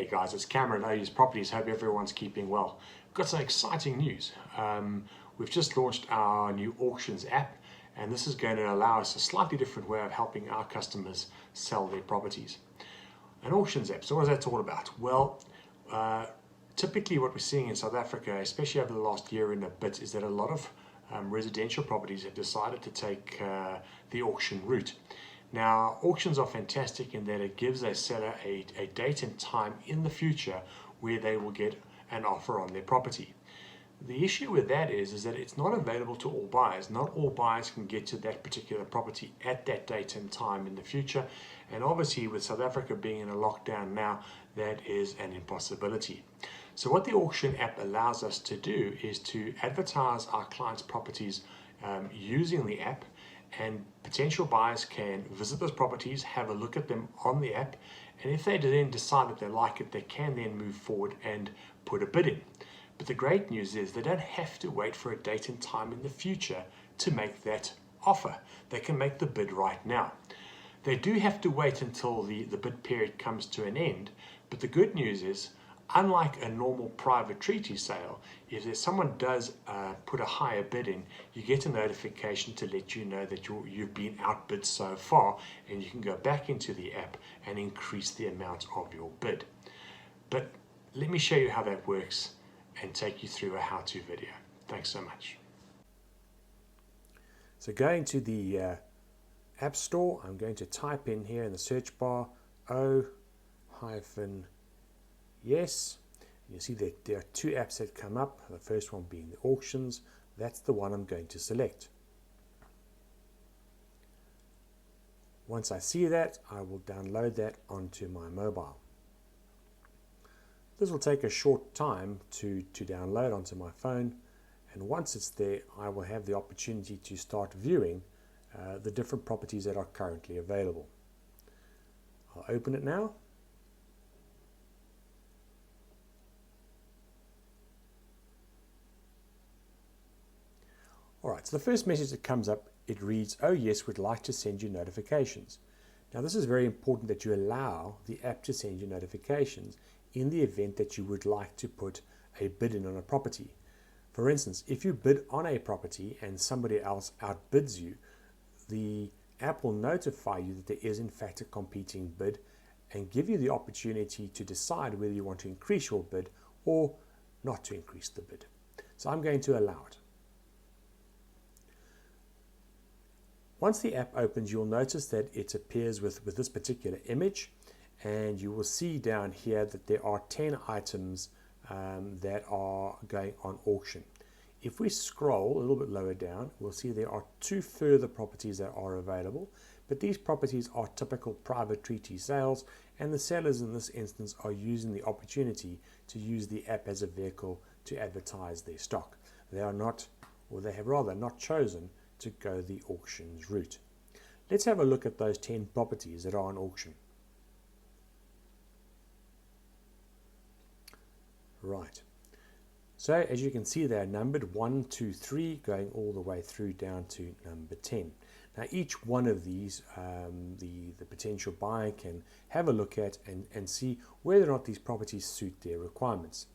Hey guys, it's Cameron, OU's Properties. Hope everyone's keeping well. We've got some exciting news. We've just launched our new auctions app, and this is going to allow us a slightly different way of helping our customers sell their properties. An auctions app, so what is that all about? Well, typically what we're seeing in South Africa, especially over the last year and a bit, is that a lot of residential properties have decided to take the auction route. Now, auctions are fantastic in that it gives a seller a date and time in the future where they will get an offer on their property. The issue with that is that it's not available to all buyers. Not all buyers can get to that particular property at that date and time in the future. And obviously with South Africa being in a lockdown now, that is an impossibility. So what the auction app allows us to do is to advertise our clients' properties using the app, and potential buyers can visit those properties, have a look at them on the app, and if they then decide that they like it, they can then move forward and put a bid in. But the great news is they don't have to wait for a date and time in the future to make that offer. They can make the bid right now. They do have to wait until the bid period comes to an end, but the good news is, unlike a normal private treaty sale, if someone does put a higher bid in, you get a notification to let you know that you've been outbid so far, and you can go back into the app and increase the amount of your bid. But let me show you how that works and take you through a how-to video. Thanks so much. So going to the App Store, I'm going to type in here in the search bar O-Yes. You see that there are two apps that come up. The first one being the auctions. That's the one I'm going to select. Once I see that, I will download that onto my mobile. This will take a short time to download onto my phone, and once it's there, I will have the opportunity to start viewing the different properties that are currently available. I'll open it now. Alright, so the first message that comes up, it reads, "Oh yes, we'd like to send you notifications." Now this is very important that you allow the app to send you notifications in the event that you would like to put a bid in on a property. For instance, if you bid on a property and somebody else outbids you, the app will notify you that there is in fact a competing bid and give you the opportunity to decide whether you want to increase your bid or not to increase the bid. So I'm going to allow it. Once the app opens, you'll notice that it appears with this particular image, and you will see down here that there are 10 items that are going on auction. If we scroll a little bit lower down, we'll see there are 2 further properties that are available, but these properties are typical private treaty sales, and the sellers in this instance are using the opportunity to use the app as a vehicle to advertise their stock. They are not, or they have rather not chosen to go the auctions route. Let's have a look at those 10 properties that are on auction. Right, so as you can see, they are numbered 1, 2, 3, going all the way through down to number 10. Now each one of these the potential buyer can have a look at and see whether or not these properties suit their requirements.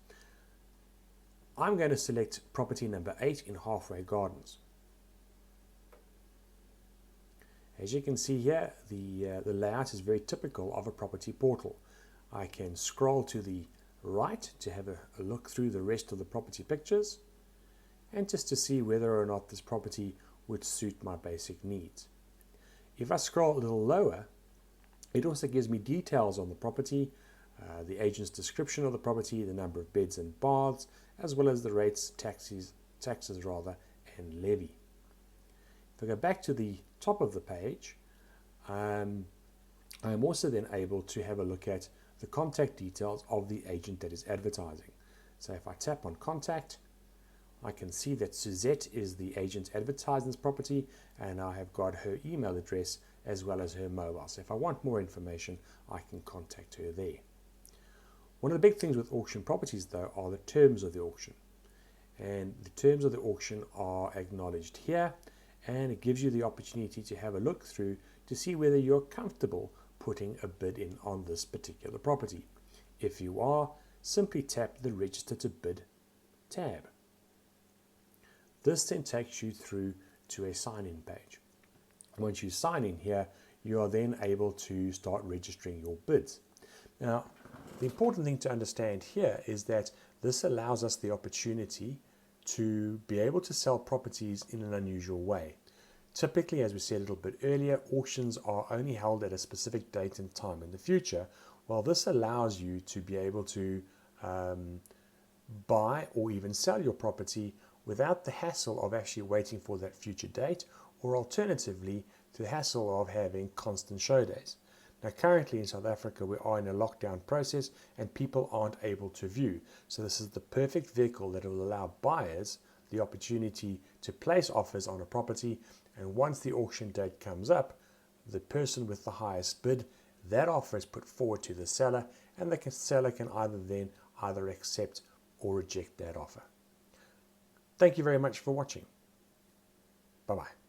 I'm going to select property number 8 in Halfway Gardens. As you can see here, the layout is very typical of a property portal. I can scroll to the right to have a look through the rest of the property pictures and just to see whether or not this property would suit my basic needs. If I scroll a little lower, it also gives me details on the property, the agent's description of the property, the number of beds and baths, as well as the rates, taxes and levy. If I go back to the top of the page, I am also then able to have a look at the contact details of the agent that is advertising. So if I tap on contact, I can see that Suzette is the agent advertising this property, and I have got her email address as well as her mobile. So if I want more information, I can contact her there. One of the big things with auction properties though are the terms of the auction. And the terms of the auction are acknowledged here, and it gives you the opportunity to have a look through to see whether you're comfortable putting a bid in on this particular property. If you are, simply tap the Register to Bid tab. This then takes you through to a sign-in page. Once you sign in here, you are then able to start registering your bids. Now, the important thing to understand here is that this allows us the opportunity to be able to sell properties in an unusual way. Typically, as we said a little bit earlier, auctions are only held at a specific date and time in the future, while this allows you to be able to buy or even sell your property without the hassle of actually waiting for that future date, or alternatively, the hassle of having constant show days. Now, currently in South Africa, we are in a lockdown process and people aren't able to view. So this is the perfect vehicle that will allow buyers the opportunity to place offers on a property. And once the auction date comes up, the person with the highest bid, that offer is put forward to the seller, and the seller can either accept or reject that offer. Thank you very much for watching. Bye-bye.